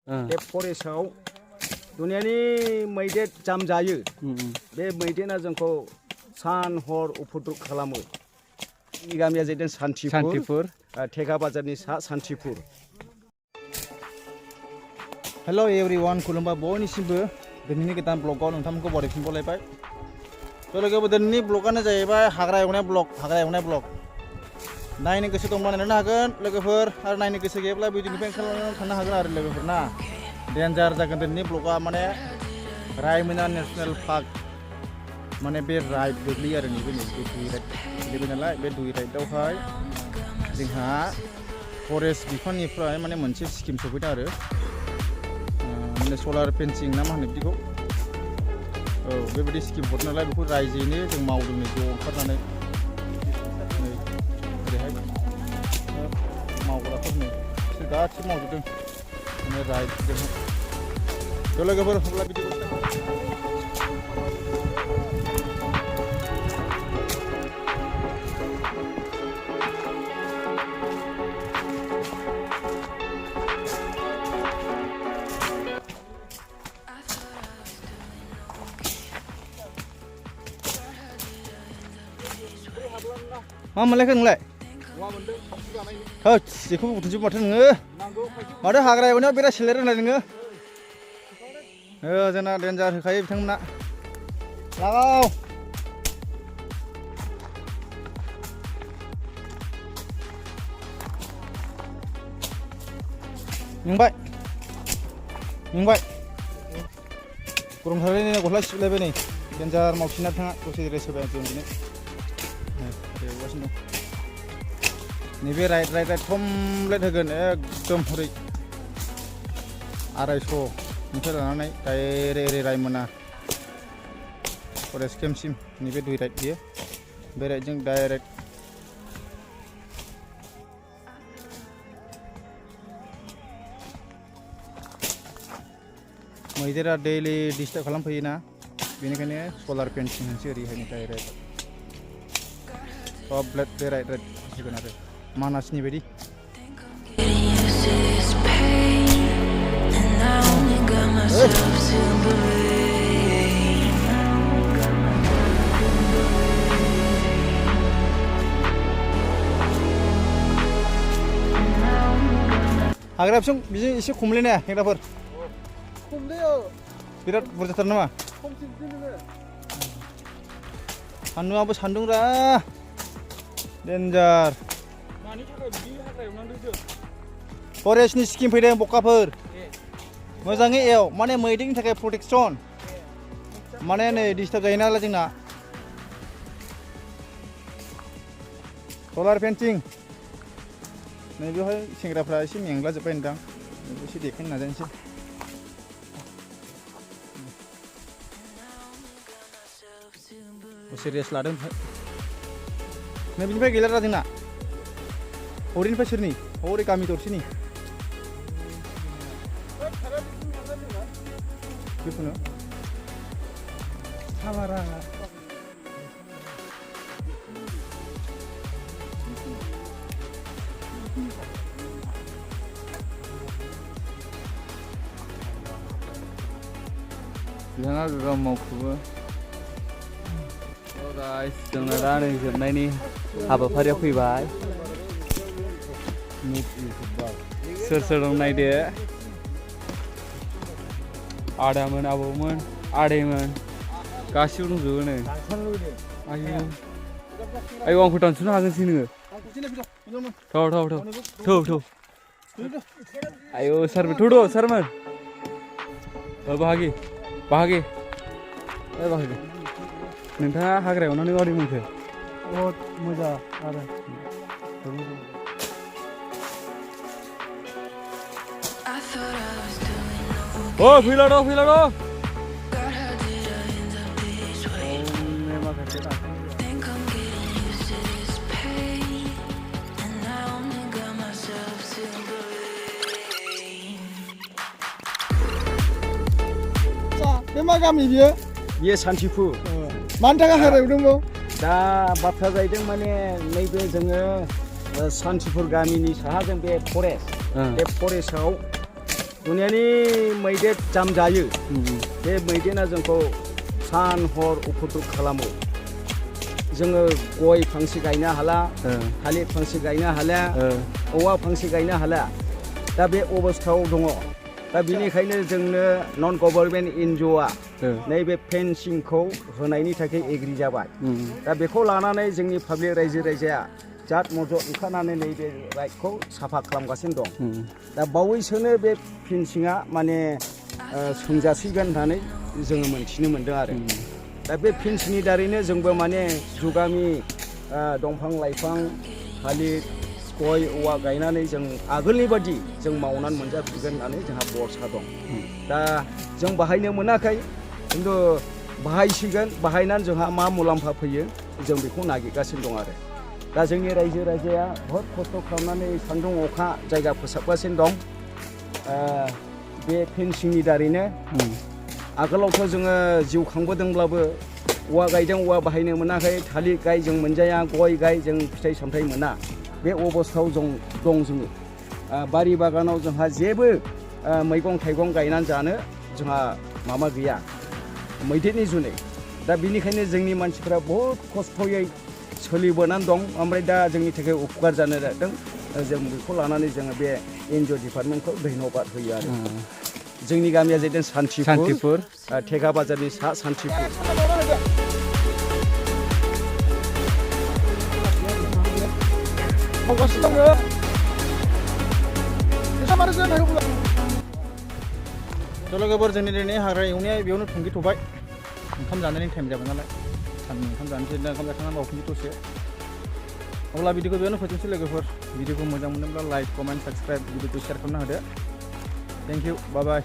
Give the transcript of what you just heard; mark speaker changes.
Speaker 1: बे फरेस्टआव दुनियानि मैदेर जामजायो बे मैदेरा जोंखौ सान हर उपद्रब खालामो गामिया जादों सान्तिपुर थेगा बाजारनि सा सान्तिपुर
Speaker 2: हेलो एवरीवन खुलुमबाय बयनिसिमबो दिनैनि गोदान ब्लगाव नोंथांमोनखौ बरायफिन बलायबाय लोगोफोर दिनैनि ब्लगानो जाहैबाय हाग्रा एवनाय ब्लग नायनो गोसो दंब्ला नायनो हागोन लोगोफोर आरो नायनो गोसो गैयाब्ला भिडिअनिफ्राय ओंखारलांनानै थानो हागोन आरो लोगोफोर ना डेन्जार जागोन दिनैनि ब्लगा माने रायमना नेशनेल पार्क माने बे राइड गोग्लैयो आरो नैबे दुइ राइड गोग्लैबाय नालाय बे दुइ राइडआवहाय जोंहा फरेस्ट बिफाननिफ्राय माने मोनसे स्किम सफैदों आरो माने सलार फेन्सिं ना मा होनो बिदिखौ औ बेबायदि स्किम हरनो नालाय बेखौ रायजोयैनो जों मावदों ज' ओंखारनानै नै ओरैहाय मावग्राफोरनो बिसोर गासिबो मावजोबदों माने राइडजोंहाय थ' लोगोफोर अब्ला बिदिखौ मा मोनलायखो नोंलाय होद जेखौ बुथुमजोब माथो नोङो माथो हाग्रा एवनायाव बिराद सेलेर होनलाय नोङो जोंना डेन्जार होखायो बिथांमोना लागाव मेंबाय गरमथारलै नै गस्ला सिबलायबाय नै डेन्जार मावफिना बिथाङा दसे रेस्ट होबाय जों बिनो एवगासिनो दं नैबे राइड कमप्लिट होगोन एकदम हरै 250 निफ्राय लानानै डाइरेक्ट ओरै रायमना फरेस्ट केम्पसिम नैबे दुइ राइड बियो बे राइडजों डाइरेक्ट मैदेरा दैलि डिस्टार्ब खालामफैयोना बेनिखायनो सलार फेन्सिं होनोसै ओरैहायनो डाइरेक्ट कमप्लिट बे राइड होगोन आरो मानासनि बायदि हाग्रा बिसं बिजों एसे खमलायनाया हेंग्राफोर खमलायो बिराद बुरजाथार नामा सान्दुंआबो सान्दुंरा डेन्जार मानि थाखाय बिदि हाग्रा एवनानै दोनदों फरेस्टनि स्किम फैदों बकाफोर मोजाङै एव माने मैदेरनि थाखाय प्रटेक्सन माने नै डिस्टार्ब जायो नालाय जोंना सलार फेन्सिं नै बेवहाय सेंग्राफ्रा एसे मेंग्ला जोब्बाय नोंदां एसे देखायनो नाजानोसै दसे रेस्ट लादों नै बिनिफ्राय गैला जोंना हरैनिफ्राय सोरनि हरै गामि दरसेनि जिखुनु सामारा बिथाङा गोगाम मावखौबो जोंना दा नै जोबनायनि हाबाफारियाव फैबाय सोर दं नायदो आदामोन आबौमोन आदैमोन गासिबो दंजोबो नै आयौ आंखौ दानस'नो हागोनसै नोङो थौ आयौ सारमोन थौ सारमोन बाहागि नोंथाङा हाग्रा एवनानै माबोरै मोनखो बहुद मोजां आरो फैला दं बे मा गामि बियो
Speaker 1: सान्तिपुर
Speaker 2: मानि थाखाय हाग्रा एवदों
Speaker 1: दा बाथ्रा जाहैदों माने नैबे जोङो सान्तिपुर गामिनि साहाजों बे फरेस्टआव दुनियानि मैदेर जाम जायो बे मैदेरा जोंखौ सान हर उपद्रब खालामो जोङो गय फांसे गायनो हाला थालिर फांसे गायनो हाला औवा फांसे गायनो हाला दा बे अबस्थायाव दङ दा बेनिखायनो जोंनो नन गभर्नमेन्ट एनजिअआ नैबे फेन्सिंखौ होनायनि थाखाय एग्रि जाबाय दा बेखौ लानानै जोंनि पाब्लिक रायजो राजाया जात मजत ओंखारनानै नैबे राइडखौ साफा खालामगासिनो दं दा बावैसोनो बे फेन्सिंआ माने सोंजासिगोन होननानै जोङो मोनथिनो मोन्दों आरो दा बे फेन्सिंनि दारैनो जोंबो माने जुगामि दंफां लाइफां थालिर गय औवा गायनानै जों आगोलनि बादि जों मावनानै मोनजाफिनगोन होननानै जोंहा भरसा दं दा जों बाहायनो मोनाखै खिन्थु बाहायसिगोन बाहायनानै जोंहा मा मुलाम्फा फैयो जों बेखौ नागिरगासिनो दं आरो दा जोंनि रायजो राजाया बहुद खस्थ' खालामनानै सान्दुं अखा जायगा फोसाबगासिनो दं बे फेन्सिंनि दारैनो आगोलावथ' जोङो जिउ खांबोदोंब्लाबो औवा गायदों औवा बाहायनो मोनाखै थालिर गाय जों मोनजाया गय गाय जों फिथाइ सामथाइ मोना बे अबस्थायाव दं जोङो बारि बागानाव जोंहा जेबो मैगं थाइगं गायनानै जानो जोंहा माबा गैया मैदेरनि जुनै दा बेनिखायनो जोंनि मानसिफ्रा बहुद खस्थ'यै सोलिबोनानै दं ओमफ्राय दा जोंनि थाखाय उपकार जानो जादों जों बेखौ लानानै जोङो बे एनजिअ डिपार्टमेन्टखौ धन्यबाद होयो आरो जोंनि गामिया जादों सान्तिपुर थेगा बाजारनि सा सान्तिपुर
Speaker 2: लोगोफोर जोंनि दिनै हाग्रा एवनाया बेयावनो थुंगिथ'बाय ओंखाम जानायनि टाइम जाबाय नालाय ओंखाम जानोसै ओंखाम जाखांनानै बावफिनसै दसे अब्ला भिडिअखौ बेयावनो फोजोबनोसै लोगोफोर भिडिअखौ मोजां मोनोब्ला लाइक कमेन्ट साबस्क्राइब भिडिअखौ शेयार खालामना होदो थेंक इउ बाय बाय